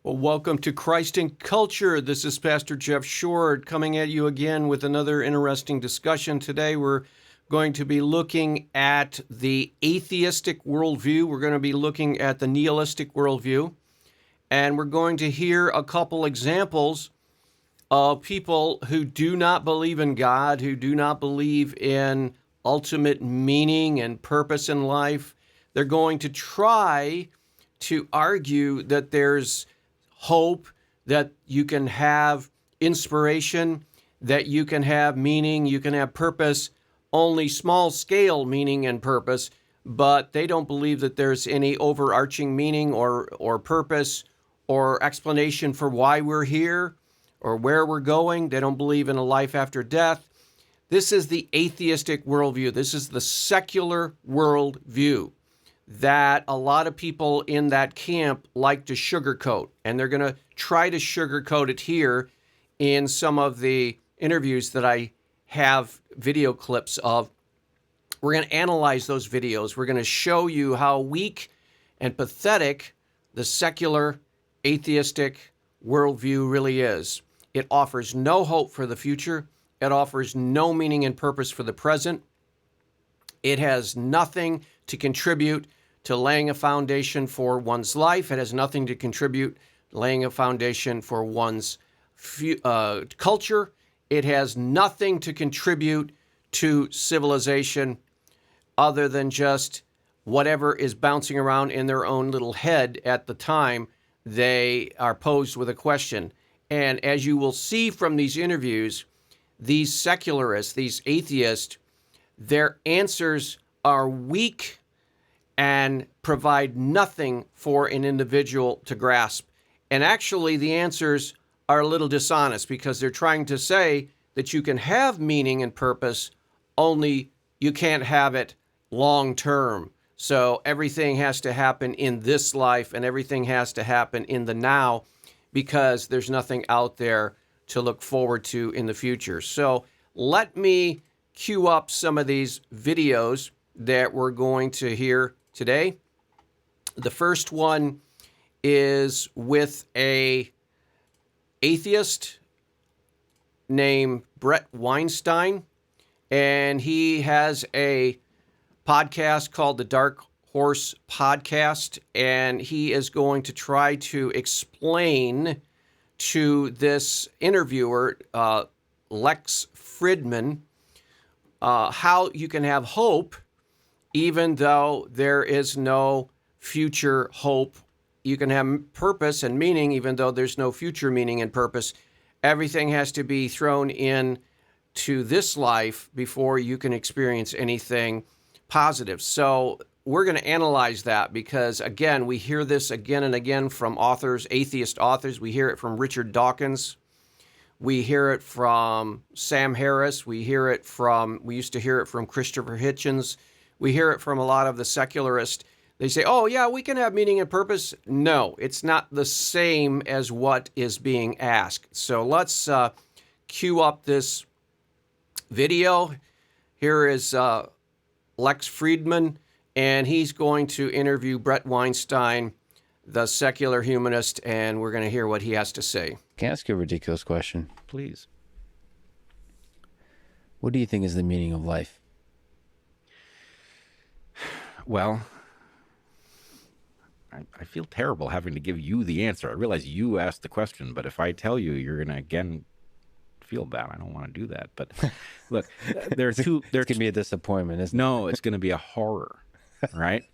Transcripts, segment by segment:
Well, welcome to Christ in Culture. This is Pastor Jeff Short coming at you again with another interesting discussion. Today we're going to be looking at the atheistic worldview. We're going to be looking at the nihilistic worldview. And we're going to hear a couple examples of people who do not believe in God, who do not believe in ultimate meaning and purpose in life. They're going to try to argue that there's hope, that you can have inspiration, that you can have meaning, you can have purpose, only small scale meaning and purpose, but they don't believe that there's any overarching meaning or purpose or explanation for why we're here or where we're going. They don't believe in a life after death. This is the atheistic worldview. This is the secular worldview that a lot of people in that camp like to sugarcoat. And they're going to try to sugarcoat it here in some of the interviews that I have video clips of. We're going to analyze those videos. We're going to show you how weak and pathetic the secular atheistic worldview really is. It offers no hope for the future. It offers no meaning and purpose for the present. It has nothing to contribute to laying a foundation for one's life. It has nothing to contribute laying a foundation for one's culture. It has nothing to contribute to civilization other than just whatever is bouncing around in their own little head at the time they are posed with a question. And as you will see from these interviews, these secularists, these atheists, their answers are weak and provide nothing for an individual to grasp. And actually, the answers are a little dishonest because they're trying to say that you can have meaning and purpose, only you can't have it long term. So everything has to happen in this life and everything has to happen in the now because there's nothing out there to look forward to in the future. So let me cue up some of these videos that we're going to hear today. The first one is with a atheist named Bret Weinstein, and he has a podcast called the Dark Horse Podcast, and he is going to try to explain to this interviewer, Lex Fridman, how you can have hope even though there is no future hope. You can have purpose and meaning even though there's no future meaning and purpose. Everything has to be thrown in to this life before you can experience anything positive. So we're going to analyze that because, again, we hear this again and again from authors, atheist authors. We hear it from Richard Dawkins. We hear it from Sam Harris. We used to hear it from Christopher Hitchens. We hear it from a lot of the secularists. They say, oh, yeah, we can have meaning and purpose. No, it's not the same as what is being asked. So let's cue up this video. Here is Lex Fridman, and he's going to interview Bret Weinstein, the secular humanist, and we're going to hear what he has to say. Can I ask you a ridiculous question? Please. What do you think is the meaning of life? Well, I feel terrible having to give you the answer. I realize you asked the question, but if I tell you, you're going to, again, feel bad. I don't want to do that. But look, there's two. There's going to be a disappointment, isn't it? No, it's going to be a horror, right?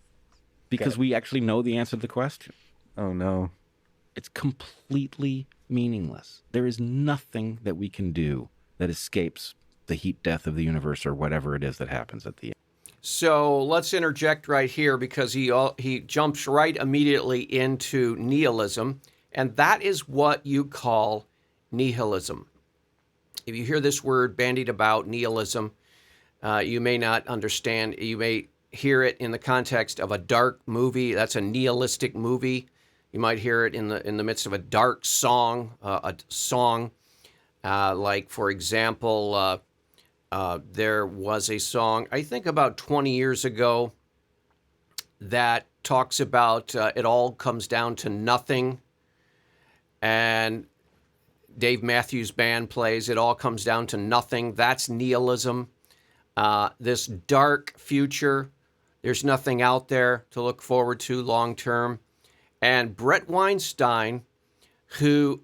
Because we actually know the answer to the question. Oh, no. It's completely meaningless. There is nothing that we can do that escapes the heat death of the universe or whatever it is that happens at the end. So let's interject right here because he jumps right immediately into nihilism, and that is what you call nihilism. If you hear this word bandied about, nihilism, you may not understand. You may hear it in the context of a dark movie. That's a nihilistic movie. You might hear it in the midst of a dark song, like, for example, there was a song, I think about 20 years ago, that talks about it all comes down to nothing. and Dave Matthews Band plays. It all comes down to nothing. That's nihilism. This dark future. There's nothing out there to look forward to long term. And Bret Weinstein, who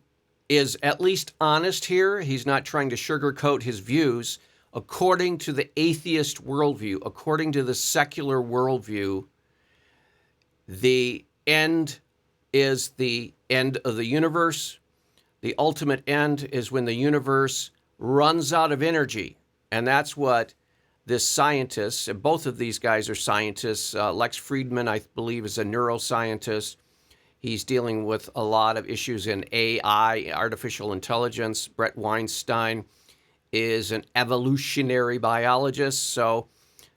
is at least honest here, he's not trying to sugarcoat his views. According to the atheist worldview, according to the secular worldview, the end is the end of the universe. The ultimate end is when the universe runs out of energy. And that's what this scientist, and both of these guys are scientists. Lex Friedman, I believe, is a neuroscientist. He's dealing with a lot of issues in AI, artificial intelligence. Bret Weinstein is an evolutionary biologist. So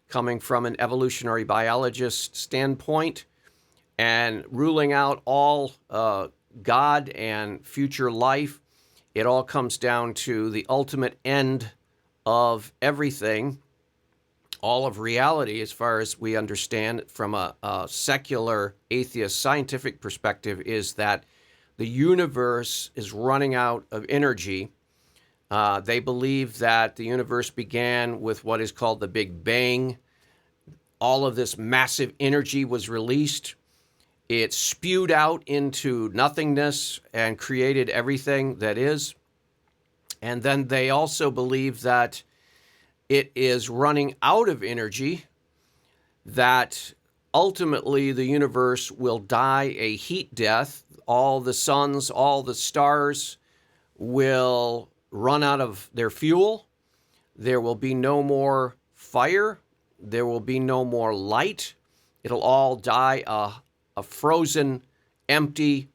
coming from an evolutionary biologist standpoint and ruling out all God and future life, it all comes down to the ultimate end of everything, all of reality, as far as we understand from a secular atheist scientific perspective, is that the universe is running out of energy. They believe that the universe began with what is called the Big Bang. All of this massive energy was released. It spewed out into nothingness and created everything that is. And then they also believe that it is running out of energy, that ultimately the universe will die a heat death. All the suns, all the stars will run out of their fuel. There will be no more fire. There will be no more light. It'll all die a frozen, empty,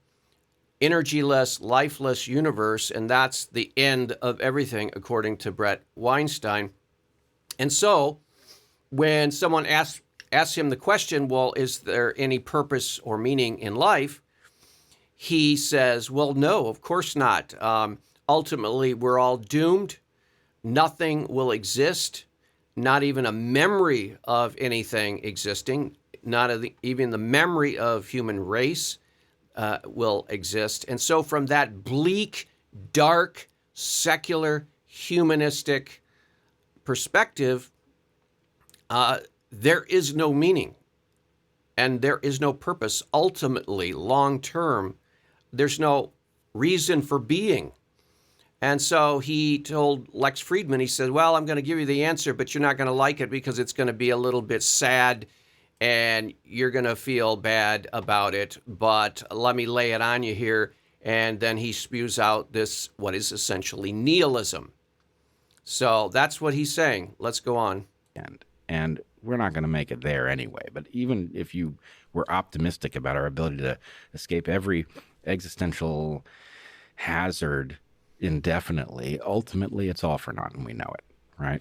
energyless, lifeless universe, and that's the end of everything, according to Bret Weinstein. And so when someone asks him the question, well, is there any purpose or meaning in life? He says, well, no, of course not. Ultimately, we're all doomed. Nothing will exist, not even a memory of anything existing, even the memory of human race will exist. And so from that bleak, dark, secular, humanistic perspective, there is no meaning and there is no purpose. Ultimately, long term, there's no reason for being. And so he told Lex Friedman, he said, well, I'm going to give you the answer, but you're not going to like it because it's going to be a little bit sad and you're going to feel bad about it. But let me lay it on you here. And then he spews out this, what is essentially nihilism. So that's what he's saying. Let's go on. And we're not going to make it there anyway. But even if you were optimistic about our ability to escape every existential hazard indefinitely, ultimately it's all for naught and we know it, right?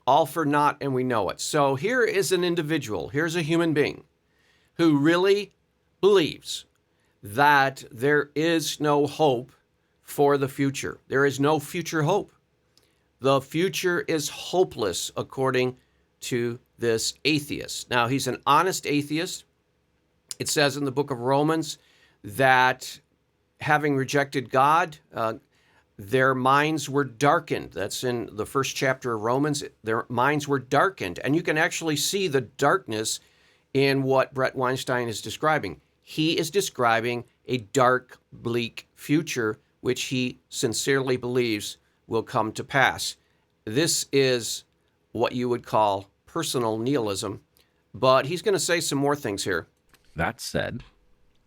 All for naught and we know it. So here is an individual, here's a human being who really believes that there is no hope for the future. There is no future hope. The future is hopeless, according to this atheist. Now, he's an honest atheist. It says in the book of Romans that having rejected God, their minds were darkened. That's in the first chapter of Romans. Their minds were darkened. And you can actually see the darkness in what Bret Weinstein is describing. He is describing a dark, bleak future, which he sincerely believes will come to pass. This is what you would call personal nihilism, but he's going to say some more things here. That said,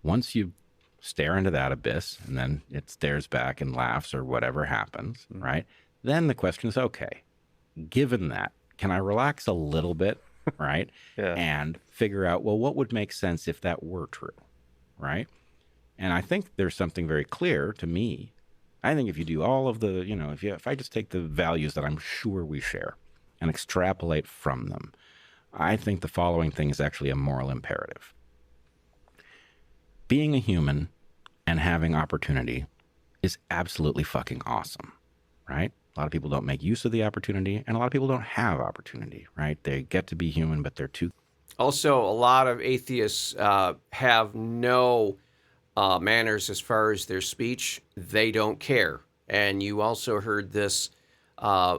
once you stare into that abyss and then it stares back and laughs or whatever happens, right? Then the question is, okay, given that, can I relax a little bit, right? Yeah. And figure out, well, what would make sense if that were true, right? And I think there's something very clear to me. I think if you do all of the, if I just take the values that I'm sure we share and extrapolate from them, I think the following thing is actually a moral imperative. Being a human and having opportunity is absolutely fucking awesome, right? A lot of people don't make use of the opportunity, and a lot of people don't have opportunity, right? They get to be human, but they're too. Also, a lot of atheists have no manners as far as their speech. They don't care. And you also heard this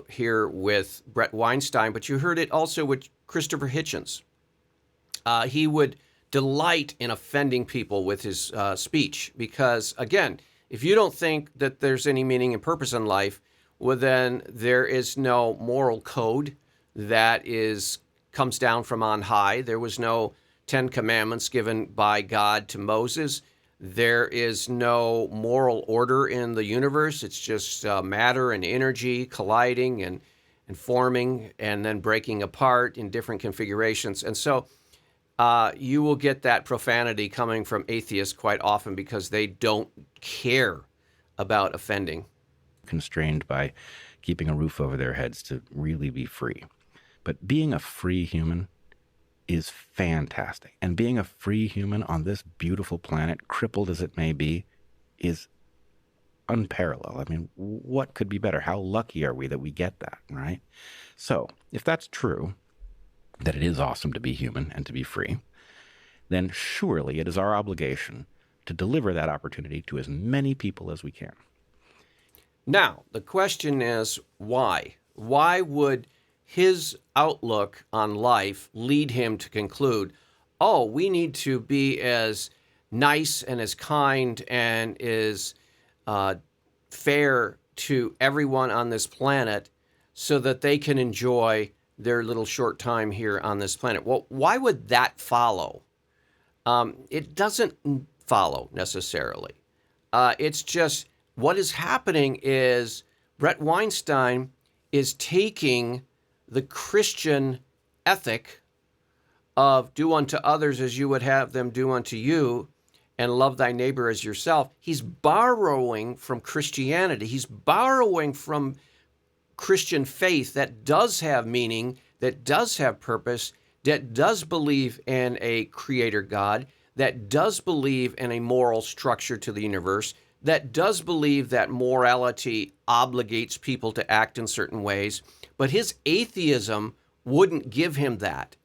here with Bret Weinstein, but you heard it also with Christopher Hitchens. He would delight in offending people with his speech because, again, if you don't think that there's any meaning and purpose in life, well, then there is no moral code that comes down from on high. There was no 10 Commandments given by God to Moses. There is no moral order in the universe. It's just matter and energy colliding and forming and then breaking apart in different configurations. And so you will get that profanity coming from atheists quite often because they don't care about offending. Constrained by keeping a roof over their heads to really be free. But being a free human is fantastic. And being a free human on this beautiful planet, crippled as it may be, is unparalleled. I mean, what could be better? How lucky are we that we get that, right? So if that's true, that it is awesome to be human and to be free, then surely it is our obligation to deliver that opportunity to as many people as we can. Now, the question is why? Why would his outlook on life lead him to conclude, oh, we need to be as nice and as kind and as fair to everyone on this planet so that they can enjoy their little short time here on this planet? Well, why would that follow? It doesn't follow necessarily. It's just what is happening is Bret Weinstein is taking the Christian ethic of do unto others as you would have them do unto you and love thy neighbor as yourself. He's borrowing from Christianity. He's borrowing from Christian faith that does have meaning, that does have purpose, that does believe in a creator God, that does believe in a moral structure to the universe, that does believe that morality obligates people to act in certain ways, but his atheism wouldn't give him that.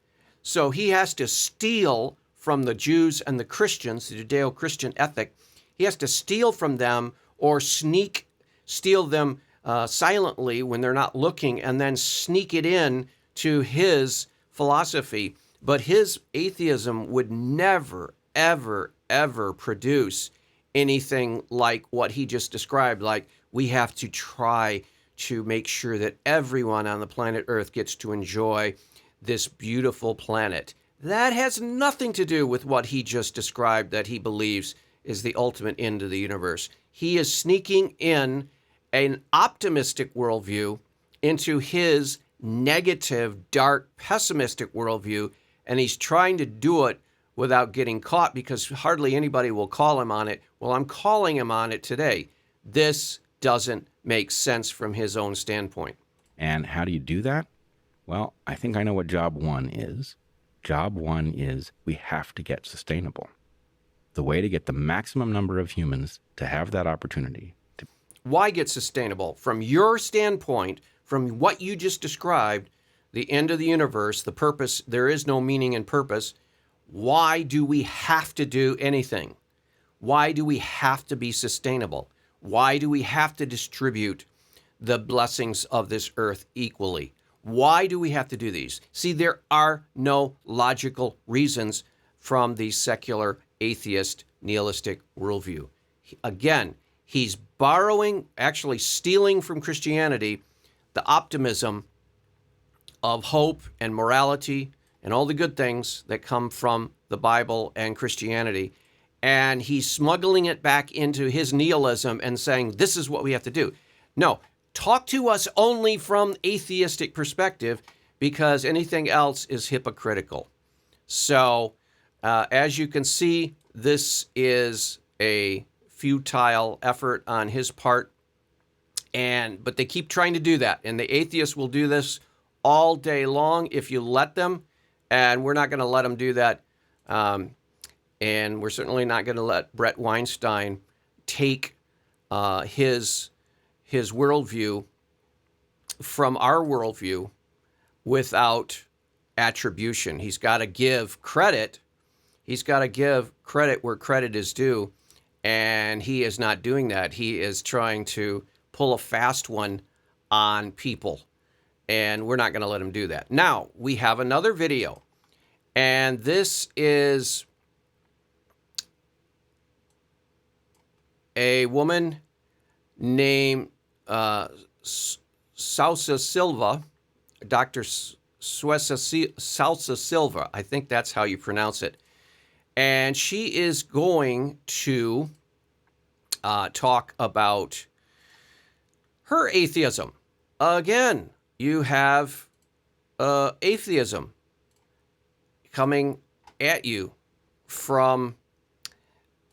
So he has to steal from the Jews and the Christians, the Judeo-Christian ethic. He has to steal from them or steal them silently when they're not looking and then sneak it in to his philosophy. But his atheism would never, ever, ever produce anything like what he just described, like we have to try to make sure that everyone on the planet Earth gets to enjoy this beautiful planet. That has nothing to do with what he just described that he believes is the ultimate end of the universe. He is sneaking in an optimistic worldview into his negative, dark, pessimistic worldview, and he's trying to do it without getting caught because hardly anybody will call him on it. Well, I'm calling him on it today. This doesn't make sense from his own standpoint. And how do you do that? Well, I think I know what job one is. Job one is we have to get sustainable. The way to get the maximum number of humans to have that opportunity. Why get sustainable? From your standpoint, from what you just described, the end of the universe, the purpose, there is no meaning and purpose. Why do we have to do anything? Why do we have to be sustainable? Why do we have to distribute the blessings of this earth equally? Why do we have to do these? See, there are no logical reasons from the secular, atheist, nihilistic worldview. Again, he's borrowing, actually stealing from Christianity, the optimism of hope and morality and all the good things that come from the Bible and Christianity. And he's smuggling it back into his nihilism and saying, this is what we have to do. No, talk to us only from atheistic perspective because anything else is hypocritical. So as you can see, this is a futile effort on his part. But they keep trying to do that. And the atheists will do this all day long if you let them. And we're not going to let them do that. And we're certainly not going to let Bret Weinstein take his worldview from our worldview without attribution. He's got to give credit. He's got to give credit where credit is due. And he is not doing that. He is trying to pull a fast one on people. And we're not going to let him do that. Now, we have another video. And this is a woman named Salsa Silva, Dr. Salsa Silva. I think that's how you pronounce it. And she is going to talk about her atheism. Again, you have atheism coming at you from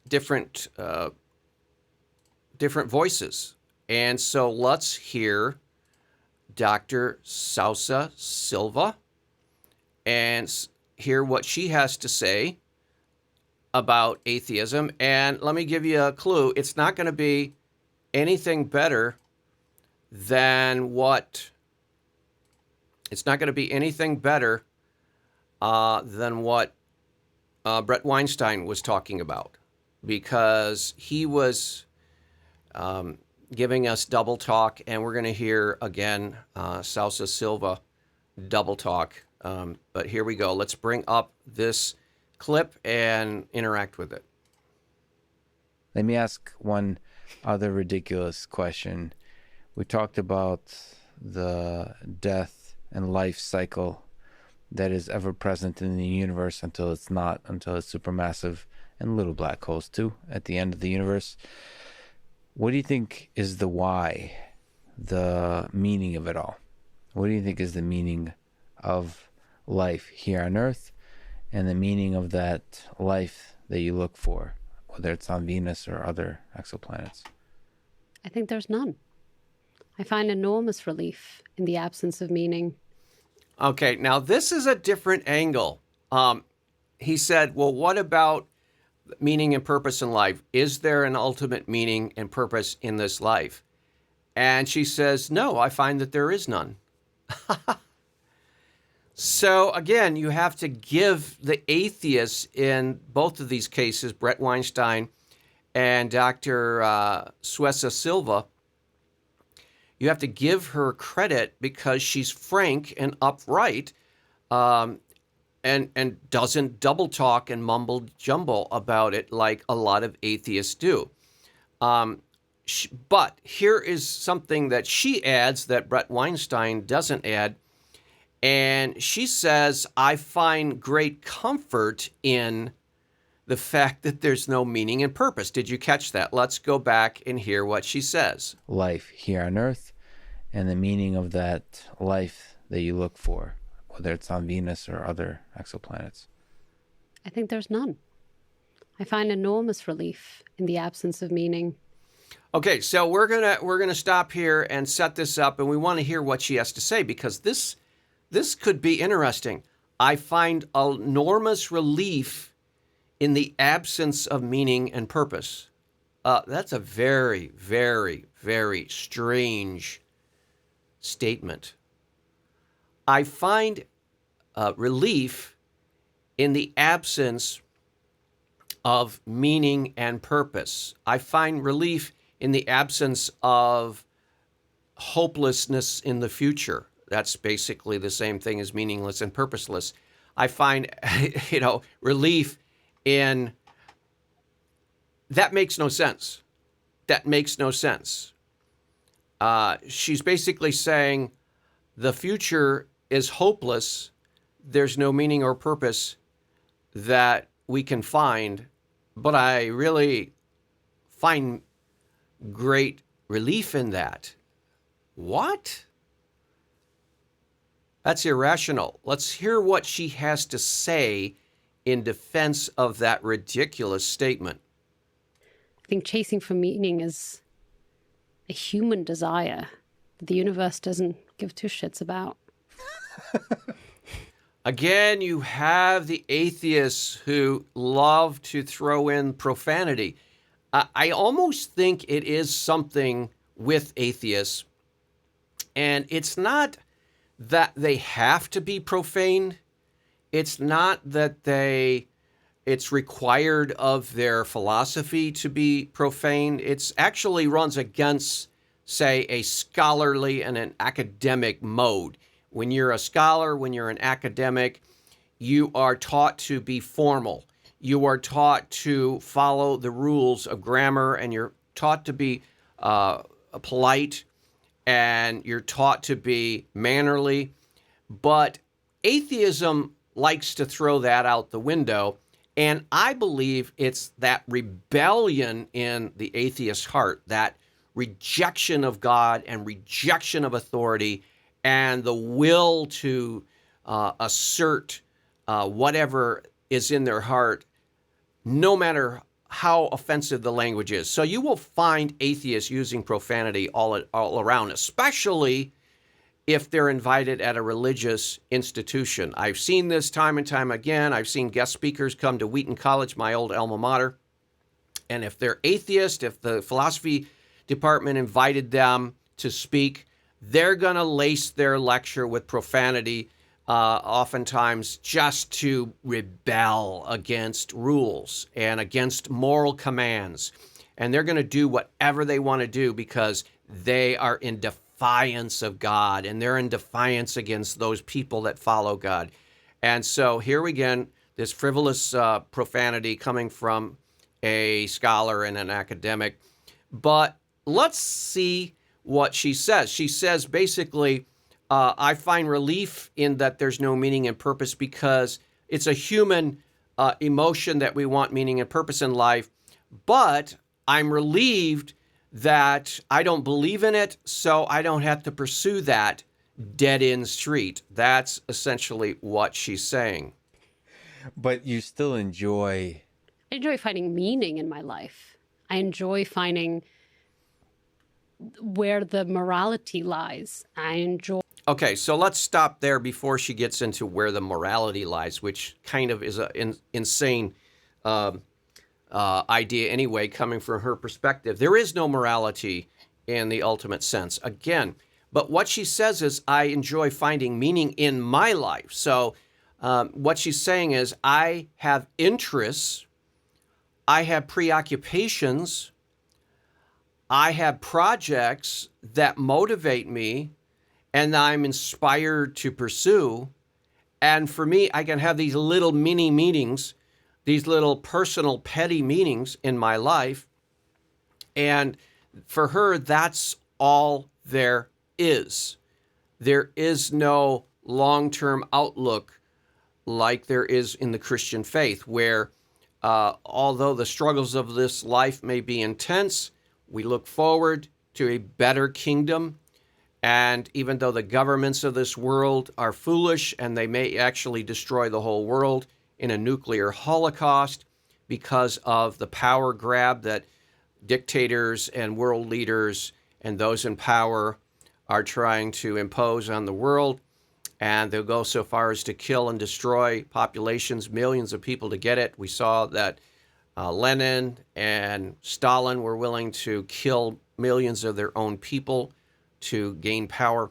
different voices. And so let's hear Dr. Salsa Silva and hear what she has to say about atheism. And let me give you a clue. It's not going to be anything better than what Bret Weinstein was talking about, because he was giving us double talk, and we're going to hear again Salsa Silva double talk. But here we go. Let's bring up this clip and interact with it. Let me ask one other ridiculous question. We talked about the death and life cycle that is ever present in the universe until it's not, until it's supermassive, and little black holes too at the end of the universe. What do you think is the why, the meaning of it all? What do you think is the meaning of life here on Earth, and the meaning of that life that you look for, whether it's on Venus or other exoplanets? I think there's none. I find enormous relief in the absence of meaning. Okay, now this is a different angle. He said, well, what about meaning and purpose in life? Is there an ultimate meaning and purpose in this life? And she says, no, I find that there is none. So again, you have to give the atheists in both of these cases, Bret Weinstein and Dr. Salsa Silva, you have to give her credit because she's frank and upright, and doesn't double talk and mumble jumble about it like a lot of atheists do. But here is something that she adds that Bret Weinstein doesn't add. And she says, I find great comfort in the fact that there's no meaning and purpose. Did you catch that? Let's go back and hear what she says. Life here on Earth, and the meaning of that life that you look for, whether it's on Venus or other exoplanets. I think there's none. I find enormous relief in the absence of meaning. Okay, so we're gonna stop here and set this up, and we want to hear what she has to say, because this could be interesting. I find enormous relief in the absence of meaning and purpose. That's a very, very, very strange statement. I find relief in the absence of meaning and purpose. I find relief in the absence of hopelessness in the future. That's basically the same thing as meaningless and purposeless. I find, relief in... That makes no sense. That makes no sense. She's basically saying the future is hopeless. There's no meaning or purpose that we can find, but I really find great relief in that. What? That's irrational. Let's hear what she has to say in defense of that ridiculous statement. I think chasing for meaning is a human desire that the universe doesn't give two shits about. Again, you have the atheists who love to throw in profanity. I almost think it is something with atheists, and it's not that they have to be profane. It's not that they, It's required of their philosophy to be profane. It's actually runs against, say, a scholarly and an academic mode. When you're a scholar, when you're an academic, you are taught to be formal. You are taught to follow the rules of grammar, and you're taught to be polite, and you're taught to be mannerly. But atheism likes to throw that out the window. And I believe it's that rebellion in the atheist heart, that rejection of God and rejection of authority, and the will to assert whatever is in their heart, no matter how offensive the language is. So you will find atheists using profanity all around, especially if they're invited at a religious institution. I've seen this time and time again. I've seen guest speakers come to Wheaton College, my old alma mater, and if they're atheist, if the philosophy department invited them to speak, they're going to lace their lecture with profanity, oftentimes just to rebel against rules and against moral commands. And they're going to do whatever they want to do because they are in defiance of God, and they're in defiance against those people that follow God. And so here again, this frivolous profanity coming from a scholar and an academic. But let's see what she says. She says basically, I find relief in that there's no meaning and purpose because it's a human emotion that we want meaning and purpose in life. But I'm relieved that I don't believe in it, so I don't have to pursue that dead-end street. That's essentially what she's saying. But you still enjoy... I enjoy finding meaning in my life. I enjoy finding where the morality lies. I enjoy... Okay, so let's stop there before she gets into where the morality lies, which kind of is an insane idea anyway, coming from her perspective. There is no morality in the ultimate sense, again. But what she says is, I enjoy finding meaning in my life. So what she's saying is, I have interests, I have preoccupations, I have projects that motivate me and I'm inspired to pursue. And for me, I can have these little mini meetings, these little personal petty meetings in my life. And for her, that's all there is. There is no long-term outlook like there is in the Christian faith, where although the struggles of this life may be intense, we look forward to a better kingdom. And even though the governments of this world are foolish and they may actually destroy the whole world in a nuclear holocaust because of the power grab that dictators and world leaders and those in power are trying to impose on the world, and they'll go so far as to kill and destroy populations, millions of people to get it. We saw that Lenin and Stalin were willing to kill millions of their own people to gain power.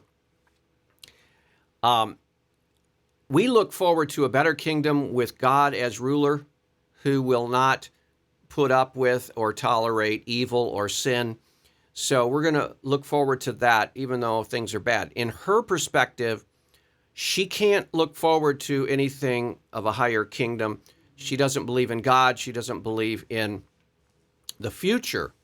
We look forward to a better kingdom with God as ruler, who will not put up with or tolerate evil or sin. So we're going to look forward to that, even though things are bad. In her perspective, she can't look forward to anything of a higher kingdom. She doesn't believe in God. She doesn't believe in the future.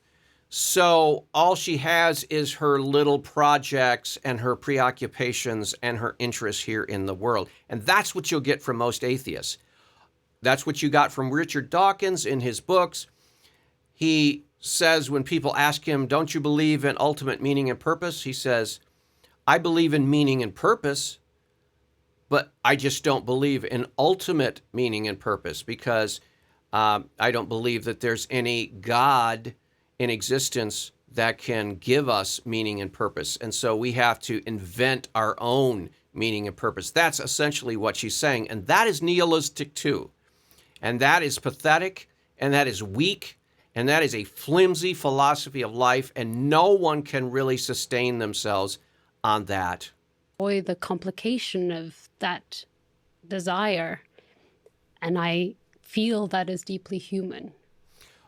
So all she has is her little projects and her preoccupations and her interests here in the world. And that's what you'll get from most atheists. That's what you got from Richard Dawkins in his books. He says when people ask him, don't you believe in ultimate meaning and purpose? He says, I believe in meaning and purpose, but I just don't believe in ultimate meaning and purpose because I don't believe that there's any God in existence that can give us meaning and purpose. And so we have to invent our own meaning and purpose. That's essentially what she's saying. And that is nihilistic too. And that is pathetic, and that is weak, and that is a flimsy philosophy of life, and no one can really sustain themselves on that. Boy, the complication of that desire. And I feel that is deeply human.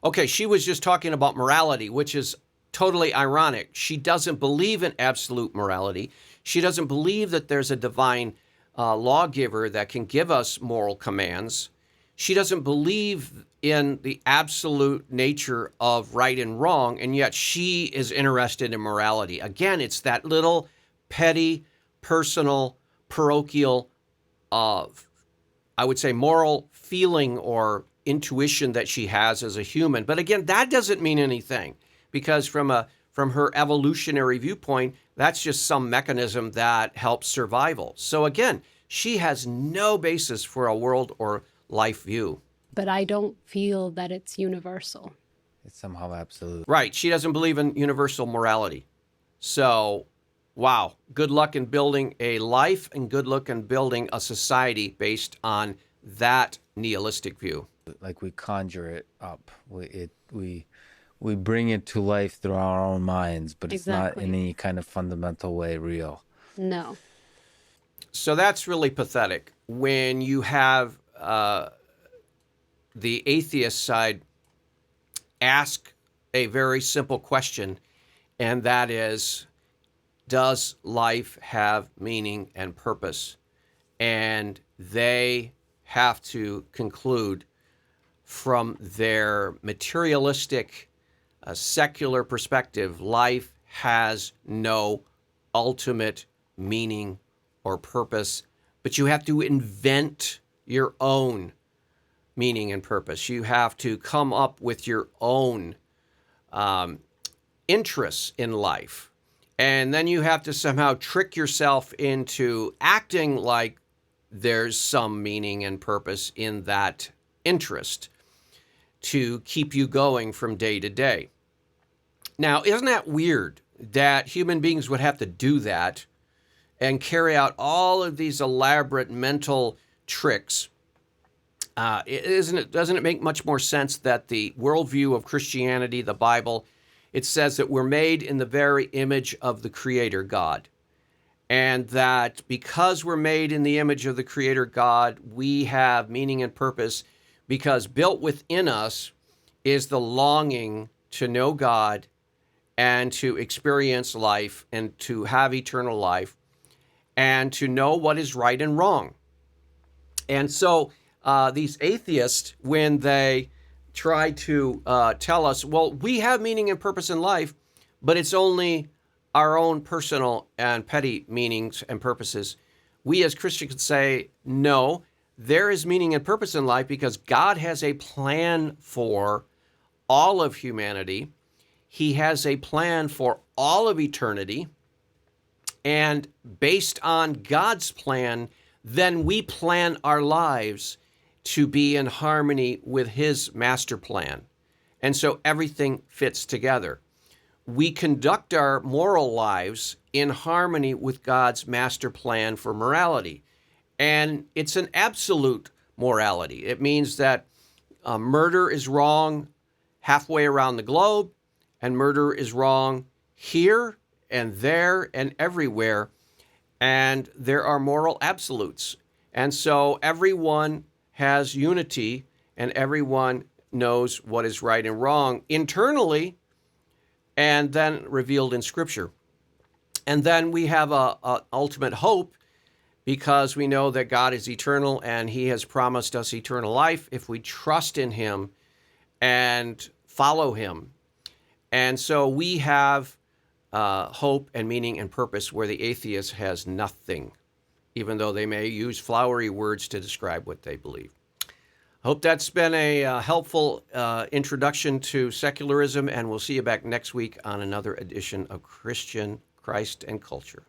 Okay, she was just talking about morality, which is totally ironic. She doesn't believe in absolute morality. She doesn't believe that there's a divine lawgiver that can give us moral commands. She doesn't believe in the absolute nature of right and wrong, and yet she is interested in morality. Again, it's that little petty, personal, parochial, I would say moral feeling or intuition that she has as a human. But again, that doesn't mean anything, because from her evolutionary viewpoint, that's just some mechanism that helps survival. So again, she has no basis for a world or life view. But I don't feel that it's universal. It's somehow absolute. Right. She doesn't believe in universal morality. So, wow. Good luck in building a life and good luck in building a society based on that nihilistic view. Like we conjure it up. We bring it to life through our own minds, but it's not in any kind of fundamental way real. No. So that's really pathetic when you have the atheist side ask a very simple question, and that is, does life have meaning and purpose? And they have to conclude from their materialistic, secular perspective, life has no ultimate meaning or purpose, but you have to invent your own meaning and purpose. You have to come up with your own interests in life. And then you have to somehow trick yourself into acting like there's some meaning and purpose in that interest to keep you going from day to day. Now, isn't that weird that human beings would have to do that and carry out all of these elaborate mental tricks? Doesn't it make much more sense that the worldview of Christianity, the Bible, it says that we're made in the very image of the Creator God, and that because we're made in the image of the Creator God, we have meaning and purpose, because built within us is the longing to know God and to experience life and to have eternal life and to know what is right and wrong. And so these atheists, when they try to tell us, well, we have meaning and purpose in life, but it's only our own personal and petty meanings and purposes, we as Christians can say, no, there is meaning and purpose in life because God has a plan for all of humanity. He has a plan for all of eternity. And based on God's plan, then we plan our lives to be in harmony with his master plan. And so everything fits together. We conduct our moral lives in harmony with God's master plan for morality. And it's an absolute morality. It means that murder is wrong halfway around the globe, and murder is wrong here and there and everywhere. And there are moral absolutes. And so everyone has unity, and everyone knows what is right and wrong internally, and then revealed in Scripture. And then we have a ultimate hope, because we know that God is eternal and he has promised us eternal life if we trust in him and follow him. And so we have hope and meaning and purpose where the atheist has nothing, even though they may use flowery words to describe what they believe. I hope that's been a helpful introduction to secularism, and we'll see you back next week on another edition of Christian Christ and Culture.